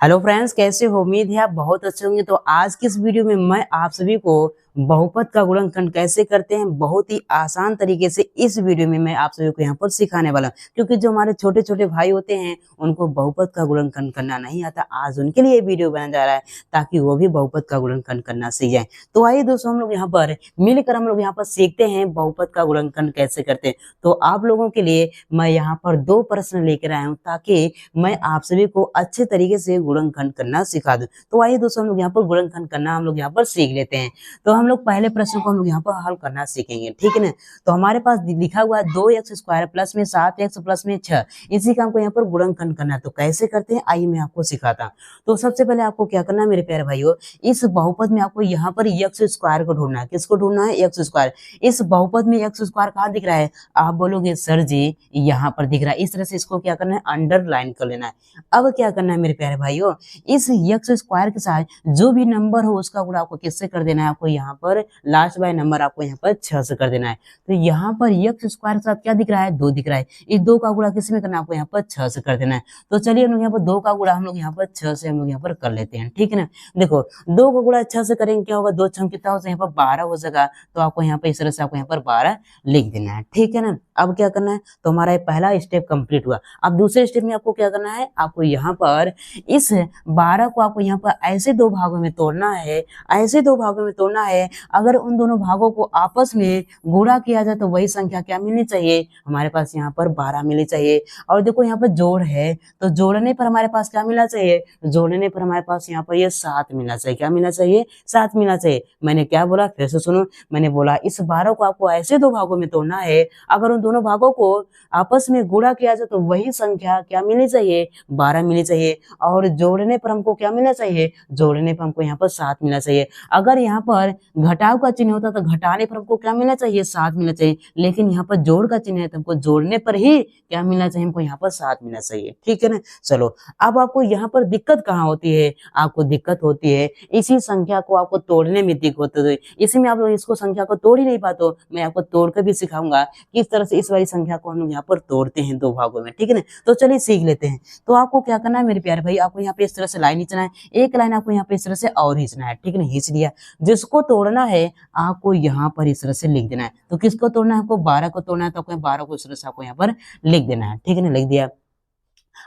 Hello friends, कैसे हो? उम्मीद है आप बहुत अच्छे होंगे। तो आज की इस वीडियो में मैं आप सभी को बहुपद का गुणनखंड कैसे करते हैं बहुत ही आसान तरीके से इस वीडियो में मैं आप सभी को यहाँ पर सिखाने वाला हूँ। क्योंकि जो हमारे छोटे छोटे भाई होते हैं उनको बहुपद का गुणनखंड करना नहीं आता। आज उनके लिए वीडियो बनाया जा रहा है ताकि वो भी बहुपद का गुणनखंड करना सीख जाए। तो आइए दोस्तों, हम लोग यहाँ पर मिलकर हम लोग यहाँ पर सीखते हैं बहुपद का गुणनखंड कैसे करते हैं। तो आप लोगों के लिए मैं यहाँ पर 2 प्रश्न लेकर आया हूँ ताकि मैं आप सभी को अच्छे तरीके से गुणनखंड करना सिखा दूं। तो आइए दोस्तों, हम लोग यहाँ पर गुणनखंड करना हम लोग यहाँ पर सीख लेते हैं। तो हम लोग पहले प्रश्न को हम लोग यहाँ पर हल करना सीखेंगे, ठीक है ना। तो हमारे पास लिखा हुआ है 2x² प्लस में 7x प्लस में 6। इसी का हमको यहाँ पर गुणनखंड करना है। तो कैसे करते हैं आइए मैं आपको सिखाता हूँ। तो सबसे पहले आपको क्या करना है मेरे प्यारे भाइयों, इस बहुपद में आपको यहाँ पर x² को ढूंढना है। किसको ढूंढना है? x²। इस बहुपद में x² कहाँ दिख रहा है? आप बोलोगे सर जी यहाँ पर दिख रहा है। इस तरह से इसको क्या करना है? अंडरलाइन कर लेना है। अब क्या करना है मेरे प्यारे भाइयों, इस x² के साथ जो भी नंबर हो उसका गुणा आपको किससे कर देना है? आपको यहाँ पर लास्ट बाय नंबर आपको यहाँ पर 6 से कर देना है। तो यहाँ पर x² के साथ क्या दिख रहा है? 2 दिख रहा है। इस 2 का गुणा किस में करना है? आपको यहाँ पर 6 से कर देना है। तो चलिए हम लोग यहाँ पर 2 का गुणा हम लोग यहाँ पर 6 से हम लोग यहाँ पर कर लेते हैं, ठीक है ना। देखो 2 का गुणा 6 से करेंगे क्या होगा? 2 6 कितना हो जाएगा? यहाँ पर 12 हो जाएगा। तो आपको यहाँ पर इस तरह से आपको यहाँ पर 12 लिख देना है, ठीक है ना। अब क्या करना है? तो हमारा पहला स्टेप कंप्लीट हुआ। अब दूसरे स्टेप में आपको क्या करना है? आपको यहाँ पर इस 12 को आपको यहाँ पर ऐसे 2 भागों में तोड़ना है, ऐसे 2 भागों में तोड़ना है। अगर उन दोनों भागों को आपस में गुणा किया जाए तो वही संख्या क्या मिलनी चाहिए? हमारे पास यहाँ पर 12 मिलनी चाहिए। और देखो यहाँ पर जोड़ है, तो जोड़ने पर हमारे पास क्या मिलना चाहिए? जोड़ने पर हमारे पास यहाँ पर ये 7 मिलना चाहिए। क्या मिलना चाहिए? 7 मिलना चाहिए। मैंने क्या बोला? फिर से सुनो। मैंने बोला इस 12 को आपको ऐसे 2 भागों में तोड़ना है। अगर उन दोनों भागों को आपस में गुणा किया जाए तो वही संख्या क्या मिलनी चाहिए? 12 मिलनी चाहिए। और जोड़ने पर हमको क्या मिलना चाहिए? जोड़ने पर हमको यहाँ पर 7 मिलना चाहिए। अगर यहाँ पर घटाव का चिन्ह होता तो घटाने पर हमको क्या मिलना चाहिए? 7 मिलना चाहिए। लेकिन यहाँ पर जोड़ का चिन्ह है तो हमको जोड़ने पर ही क्या मिलना चाहिए? हमको यहाँ पर 7 मिलना चाहिए, ठीक है ना। चलो अब आपको यहाँ पर दिक्कत कहाँ होती है? आपको दिक्कत होती है इसी संख्या को आपको तोड़ने में दिक्कत होती है। इसमें आप लोग इसको संख्या को तोड़ ही नहीं पाते हो। मैं आपको तोड़ कर भी सिखाऊंगा किस तरह से इस वाली संख्या को हम लोग यहाँ पर तोड़ते हैं 2 भागों में, ठीक है ना। तो चलिए सीख लेते हैं। तो आपको क्या करना है मेरे प्यारे भाई, आपको यहाँ पे इस तरह से लाइन खींचना है। एक लाइन आपको यहाँ पे इस तरह से और खींचना है, ठीक है ना। खींच लिया। जिसको तोड़ना है आपको यहाँ पर इस तरह से लिख देना है। तो किसको तोड़ना है? आपको 12 को तोड़ना है। तो आपको 12 को इस तरह से आपको यहाँ पर लिख देना है, ठीक है ना। लिख दिया।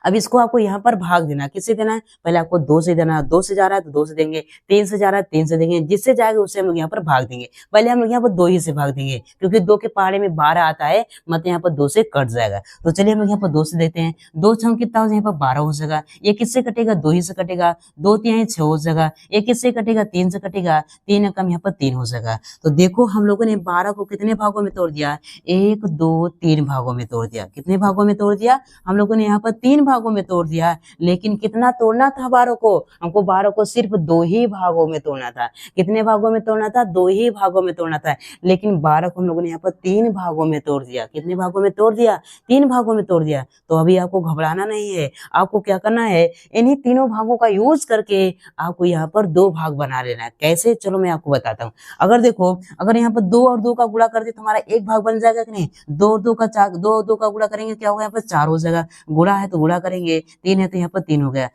अब इसको आपको यहाँ पर भाग देना है। किससे देना है? पहले आपको 2 से देना है। 2 से जा रहा है तो 2 से देंगे। 3 से जा रहा है 3 से देंगे। जिससे जाएगा उससे हम लोग यहाँ पर भाग देंगे। पहले हम लोग यहाँ पर 2 ही से भाग देंगे क्योंकि 2 के पहाड़े में 12 आता है, मतलब यहाँ पर 2 से कट जाएगा। तो चलिए हम लोग यहाँ पर 2 से देते हैं। 2 6 कितना हो जाएगा? यहाँ पर 12 हो जाएगा। ये किससे कटेगा? 2 ही से कटेगा। 2 3 6 हो जाएगा। ये किससे कटेगा? 3 से कटेगा। 3 कम यहाँ पर 3 हो जाएगा। तो देखो हम लोगों ने 12 को कितने भागों में तोड़ दिया? 1 2 3 भागों में तोड़ दिया। कितने भागों में तोड़ दिया? हम लोगों ने यहाँ पर 3 भागों में तोड़ दिया। लेकिन कितना तोड़ना था 12 को? हमको 12 को सिर्फ 2 ही भागों में तोड़ना था। कितने भागों में तोड़ना था? 2 ही भागों में तोड़ना था। लेकिन 12 को हम लोगों ने यहाँ पर 3 भागों में तोड़ दिया। कितने भागों में तोड़ दिया? 3 भागों में तोड़ दिया। तो अभी आपको घबराना नहीं है। आपको क्या करना है? इन्हीं तीनों भागों का यूज करके आपको यहाँ पर 2 भाग बना लेना है। कैसे? चलो मैं आपको बताता हूँ। अगर देखो, अगर यहाँ पर 2 और 2 का गुणा कर दे तो हमारा एक भाग बन जाएगा कि नहीं? 2 और 2 का 4, 2 और 2 का गुणा करेंगे क्या होगा? यहाँ पर 4 हो जाएगा। गुणा है तो गुणा करेंगे। 3 है तो यहाँ पर 3 हो गया।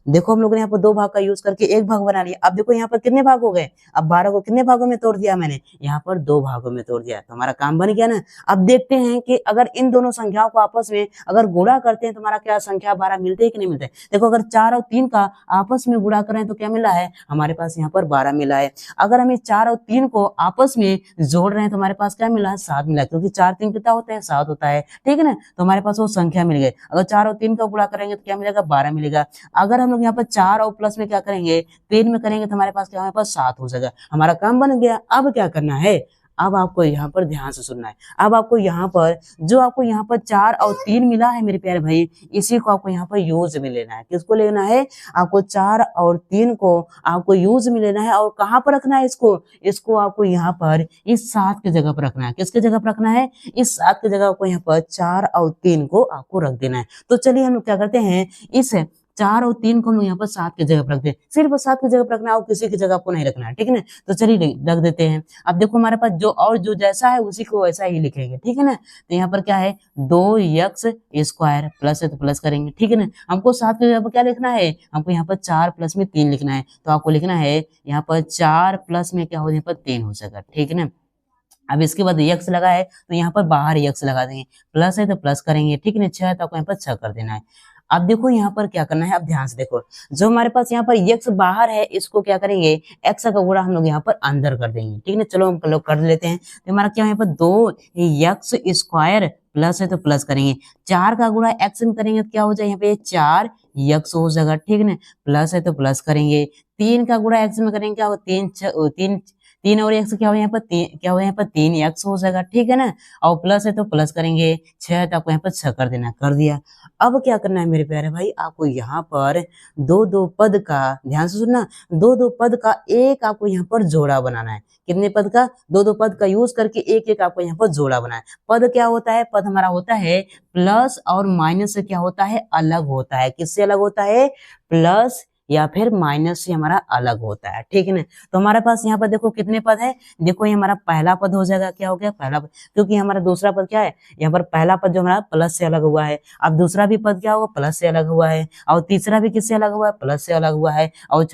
देखो हम लोगों ने यहाँ पर 2 भाग का यूज करके एक भाग बना लिया। अब देखो यहाँ पर कितने भाग हो गए? अब 12 को कितने भागों में तोड़ दिया मैंने? यहाँ पर 2 भागों में तोड़ दिया। तो हमारा काम बन गया ना। अब देखते हैं कि अगर इन दोनों संख्याओं को आपस में अगर गुणा करते हैं तो हमारा क्या संख्या 12 मिलते है कि नहीं मिलते? देखो अगर 4 और 3 का आपस में गुणा करें तो क्या मिला है? हमारे पास यहाँ पर 12 मिला है। अगर हम इस 4 और 3 को आपस में जोड़ रहे हैं तो हमारे पास क्या मिला है? 7 मिला है। क्योंकि 4 3 कितना होता है? 7 होता है, ठीक है ना। तो हमारे पास वो संख्या मिल गई। अगर 4 और 3 का गुणा करेंगे तो क्या मिलेगा? 12 मिलेगा। अगर हम लोग यहाँ पर 4 और प्लस में क्या करेंगे? 3 में करेंगे तो हमारे पास क्या? हमारे पास 7 हो जाएगा। हमारा काम बन गया। अब क्या करना है? अब आपको यहाँ पर ध्यान से सुनना है। अब आपको यहाँ पर जो आपको यहाँ पर 4 और 3 मिला है मेरे प्यारे भाई, इसी को आपको यहाँ पर यूज में लेना है। किसको लेना है? आपको 4 और 3 को आपको यूज में लेना है। और कहाँ पर रखना है इसको? इसको आपको यहाँ पर इस 7 की जगह पर रखना है। किसके जगह पर रखना है? इस 7 की जगह आपको यहाँ पर 4 और 3 को आपको रख देना है। तो चलिए हम लोग क्या करते हैं, इस 4 और 3 को हम लोग यहाँ पर 7 की जगह पर रखते हैं। सिर्फ 7 की जगह पर रखना है और किसी की जगह आपको नहीं रखना है, ठीक है ना। तो चलिए रख देते हैं। अब देखो हमारे पास जो जैसा है उसी को वैसा ही लिखेंगे, ठीक है ना। तो यहाँ पर क्या है 2x स्क्वायर प्लस है तो प्लस करेंगे, ठीक है ना। हमको 7 की जगह पर क्या लिखना है, हमको यहाँ पर 4 प्लस में 3 लिखना है। तो आपको लिखना है यहाँ पर 4 प्लस में क्या हो, यहाँ पर 3 हो जाएगा, ठीक है ना। अब इसके बाद x लगा है तो यहाँ पर बाहर x लगा देंगे, प्लस है तो प्लस करेंगे, ठीक है ना। 6 है तो आपको यहाँ पर 6 कर देना है। अब देखो यहाँ पर क्या करना है, अब ध्यान से देखो, जो हमारे पास यहाँ पर x बाहर है इसको क्या करेंगे, x का गुणा हम लोग यहाँ पर अंदर कर देंगे, ठीक है ना। चलो हम लोग कर लेते हैं। तो हमारा क्या है यहाँ पर 2x स्क्वायर प्लस है तो प्लस करेंगे, 4 का गुणा x में करेंगे तो क्या हो जाए यहाँ पे 4x हो जाएगा, ठीक है ना। प्लस है तो प्लस करेंगे, 3 का गुणा x में करेंगे क्या हो 3 और x क्या हो यहाँ पर क्या हो यहाँ पर 3x हो जाएगा, ठीक है ना। और प्लस है तो प्लस करेंगे, 6 है तो आपको यहाँ पर 6 कर देना, कर दिया। अब क्या करना है मेरे प्यारे भाई, आपको यहाँ पर दो पद का, ध्यान से सुनना, दो पद का एक आपको यहाँ पर जोड़ा बनाना है। कितने पद का, दो पद का यूज करके एक आपको यहाँ पर जोड़ा बनाना है। पद क्या होता है, पद हमारा होता है प्लस और माइनस से क्या होता है, अलग होता है। किससे अलग होता है, प्लस या फिर माइनस से हमारा अलग होता है, ठीक है ना। तो हमारे पास यहाँ पर देखो कितने पद है, देखो ये हमारा पहला पद हो जाएगा, क्या हो गया पहला पद, क्योंकि हमारा दूसरा पद क्या है, यहाँ पर पहला पद जो हमारा प्लस से अलग हुआ है। अब दूसरा भी पद क्या होगा, प्लस से अलग हुआ है, और तीसरा भी किससे अलग हुआ है, प्लस से अलग हुआ है, और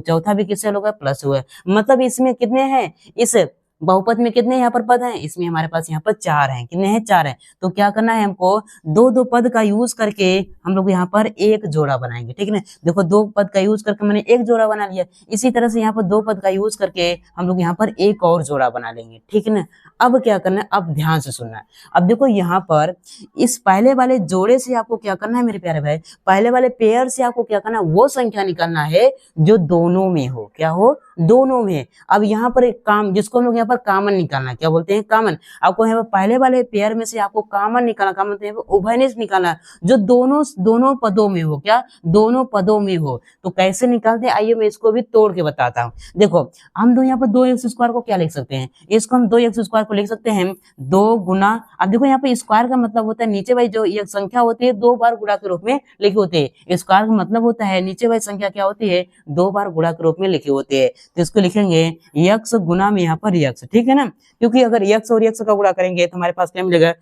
चौथा भी किससे अलग हुआ है, प्लस हुआ है। मतलब इसमें कितने हैं, इस बहुपद में कितने यहाँ पर पद हैं, इसमें हमारे पास यहाँ पर 4 हैं। कितने हैं, 4 हैं। तो क्या करना है हमको, दो पद का यूज करके हम लोग यहाँ पर एक जोड़ा बनाएंगे, ठीक है ना। देखो 2 पद का यूज करके मैंने एक जोड़ा बना लिया, इसी तरह से यहाँ पर 2 पद का यूज करके हम लोग यहाँ पर एक और जोड़ा बना लेंगे, ठीक है ना। अब क्या करना है, अब ध्यान से सुनना है। अब देखो यहाँ पर इस पहले वाले जोड़े से आपको क्या करना है मेरे प्यारे भाई, पहले वाले पेयर से आपको क्या करना है, वो संख्या निकालना है जो दोनों में हो, क्या हो, दोनों में। अब यहाँ पर एक काम, जिसको हम लोग यहाँ पर कॉमन निकालना है, क्या बोलते हैं, कॉमन। आपको यहाँ पर पहले वाले पेयर में से आपको कॉमन निकालना, कॉमन मतलब उभयनिष्ठ निकालना, जो दोनों पदों में हो, क्या दोनों पदों में हो। तो कैसे निकालते हैं, आइए मैं इसको भी तोड़ के बताता हूँ। देखो हम यहाँ पर 2x स्क्वायर को क्या लिख सकते हैं, इसको हम 2x स्क्वायर को लिख सकते हैं 2 गुना, अब देखो यहाँ पे स्क्वायर का मतलब होता है नीचे वाली जो ये संख्या होती है 2 बार गुणा के रूप में लिखी होती है। स्क्वायर का मतलब होता है नीचे वाली संख्या क्या होती है, 2 बार गुणा के रूप में लिखी होती है। तो इसको लिखेंगे x गुना में यहाँ पर x, ठीक है ना, क्योंकि अगर x और x का गुणा करेंगे तो हमारे पास क्या मिलेगा,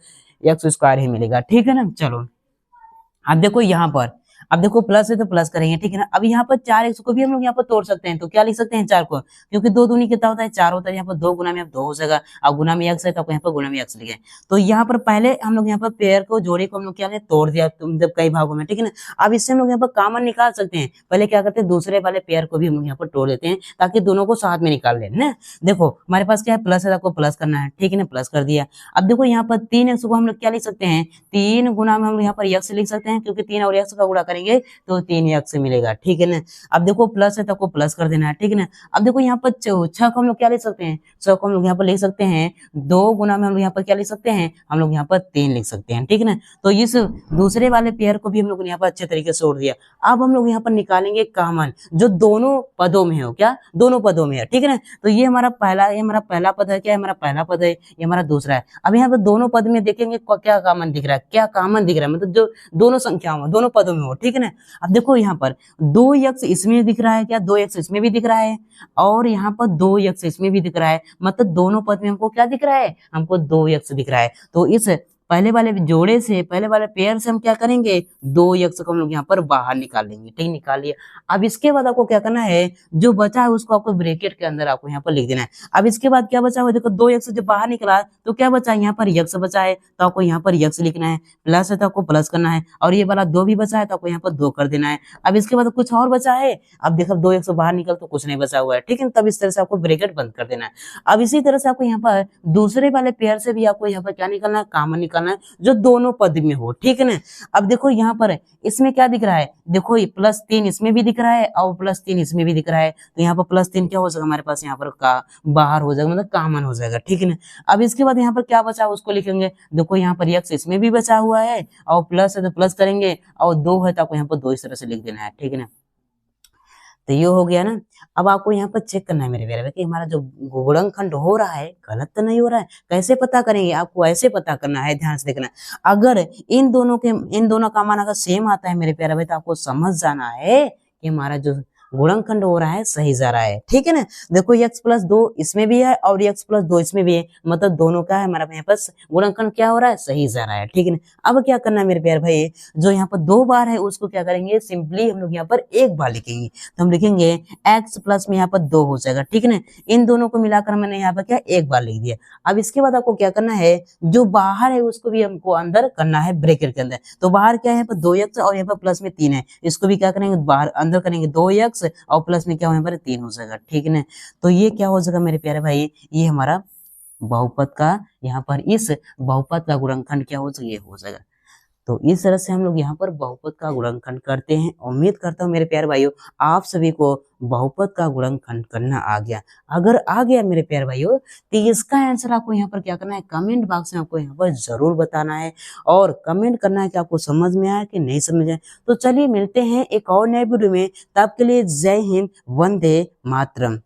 x स्क्वायर ही मिलेगा, ठीक है ना। चलो अब देखो यहाँ पर, अब देखो प्लस है तो प्लस करेंगे, ठीक है ना। अब यहाँ पर 4x को भी हम लोग यहाँ पर तोड़ सकते हैं, तो क्या लिख सकते हैं 4 को, क्योंकि 2 दूनी कितना होता है 4 होता है, यहाँ पर 2 गुना में 2 हो जाएगा, और गुना में x है तो आपको यहाँ पर गुना में x लिखे। तो यहाँ पर पहले हम लोग यहाँ पर पेयर को, जोड़े को हम लोग क्या है तोड़ दिया जब कई भागों में, ठीक है ना। अब इससे हम लोग यहाँ पर कॉमन निकाल सकते हैं। पहले क्या करते हैं, दूसरे वाले पेयर को भी हम लोग यहाँ पर तोड़ देते हैं ताकि दोनों को साथ में निकाल लें ना। देखो हमारे पास क्या है, प्लस है, आपको प्लस करना है, ठीक है ना, प्लस कर दिया। अब देखो यहाँ पर 3x को हम लोग क्या लिख सकते हैं, 3 गुना में हम लोग यहाँ पर x लिख सकते हैं, क्योंकि 3 और x का गुणा करेंगे तो 3x मिलेगा, ठीक है ना। अब देखो प्लस है तो आपको प्लस कर देना है, ठीक है ना। अब देखो यहाँ पर 6 को हम लोग क्या लिख सकते हैं, 6 को हम लोग यहाँ पर लिख सकते हैं 2 गुना में हम लोग यहाँ पर क्या लिख सकते हैं, हम लोग यहाँ पर 3 लिख सकते हैं, ठीक है ना। तो इस दूसरे वाले पेयर को भी हम लोग यहाँ पर अच्छे तरीके से जोड़ दिया। अब हम लोग यहाँ पर निकालेंगे कॉमन, जो दोनों पदों में हो, क्या दोनों पदों में है, ठीक है ना। तो ये हमारा पहला पद है, क्या हमारा पहला पद है, ये हमारा दूसरा है। अब यहाँ पर दोनों पद में देखेंगे क्या कॉमन दिख रहा है, क्या कॉमन दिख रहा है, मतलब जो दोनों संख्याओं में, दोनों पदों में हो, ठीक है ना। अब देखो यहाँ पर 2x इसमें दिख रहा है, क्या 2x इसमें भी दिख रहा है, और यहाँ पर 2x इसमें भी दिख रहा है, मतलब दोनों पद में हमको क्या दिख रहा है, हमको 2x दिख रहा है। तो इस पहले वाले जोड़े से, पहले वाले पेयर से हम क्या करेंगे, 2x को हम लोग यहाँ पर बाहर निकाल लेंगे, ठीक, निकाल लिया। अब इसके बाद आपको क्या करना है, जो बचा है उसको आपको ब्रैकेट के अंदर आपको यहाँ पर लिख देना है। अब इसके बाद क्या बचा हुआ, देखो 2x जब बाहर निकला तो क्या बचा, यहाँ पर x बचा है तो आपको यहाँ पर x लिखना है, प्लस है तो आपको प्लस करना है, और ये वाला 2 भी बचा है तो आपको यहाँ पर 2 कर देना है। अब इसके बाद कुछ और बचा है, अब देखो 2x बाहर निकल तो कुछ नहीं बचा हुआ है, ठीक है, तब इस तरह से आपको ब्रैकेट बंद कर देना है। अब इसी तरह से आपको यहाँ पर दूसरे वाले पेयर से भी आपको यहाँ पर क्या निकालना है, कॉमन निकालना है, जो दोनों पद में हो, ठीक है ना। अब देखो यहाँ पर इसमें क्या दिख रहा है, देखो +3 इसमें भी दिख रहा है और +3 इसमें भी दिख रहा है, तो यहाँ पर +3 क्या हो जाएगा हमारे पास, यहाँ पर का बाहर हो जाएगा, मतलब कॉमन हो जाएगा, ठीक है ना। अब इसके बाद यहाँ पर क्या बचा उसको लिखेंगे, देखो यहाँ पर x इसमें भी बचा हुआ है, और प्लस है तो प्लस करेंगे, और 2 है तो आपको यहाँ पर 2 इस तरह से लिख देना है, ठीक है ना। तो ये हो गया ना। अब आपको यहाँ पर चेक करना है मेरे प्यारे भाई कि हमारा जो गुणनखंड हो रहा है गलत तो नहीं हो रहा है। कैसे पता करेंगे? आपको ऐसे पता करना है, ध्यान से देखना। अगर इन दोनों का मान अगर सेम आता है मेरे प्यारे भाई, तो आपको समझ जाना है कि हमारा जो गुणनखंड हो रहा है सही जा रहा है। ठीक है ना। देखो x+2 इसमें भी है और x+2 इसमें भी है, मतलब दोनों का है हमारा यहाँ पर गुणनखंड क्या हो रहा है, सही जा रहा है। ठीक है ना। अब क्या करना है मेरे प्यारे भाई, जो यहाँ पर 2 बार है उसको क्या करेंगे, सिंपली हम लोग यहाँ पर एक बार लिखेंगे। तो हम लिखेंगे x प्लस में यहाँ पर 2 हो जाएगा। ठीक है ना। इन दोनों को मिलाकर मैंने यहाँ पर क्या एक बार लिख दिया। अब इसके बाद आपको क्या करना है, जो बाहर है उसको भी हमको अंदर करना है ब्रैकेट के अंदर। तो बाहर क्या है, यहाँ पर 2x और यहाँ पर प्लस में 3 है, इसको भी क्या करेंगे, बाहर अंदर करेंगे 2x और प्लस में क्या हो यहाँ पर 3 हो जाएगा। ठीक है ना। तो ये क्या हो जाएगा मेरे प्यारे भाई, ये हमारा बहुपद का यहाँ पर इस बहुपद का गुणनखंड क्या हो जाएगा, ये हो जाएगा। तो इस तरह से हम लोग यहाँ पर बहुपद का गुणनखंड करते हैं। उम्मीद करता हूँ मेरे प्यारे भाइयों आप सभी को बहुपद का गुणनखंड करना आ गया। अगर आ गया मेरे प्यारे भाइयों, तो इसका आंसर आपको यहाँ पर क्या करना है, कमेंट बॉक्स में आपको यहाँ पर जरूर बताना है और कमेंट करना है कि आपको समझ में आया कि नहीं समझ आया। तो चलिए मिलते हैं एक और नए वीडियो में, तब के लिए जय हिंद, वंदे मातरम।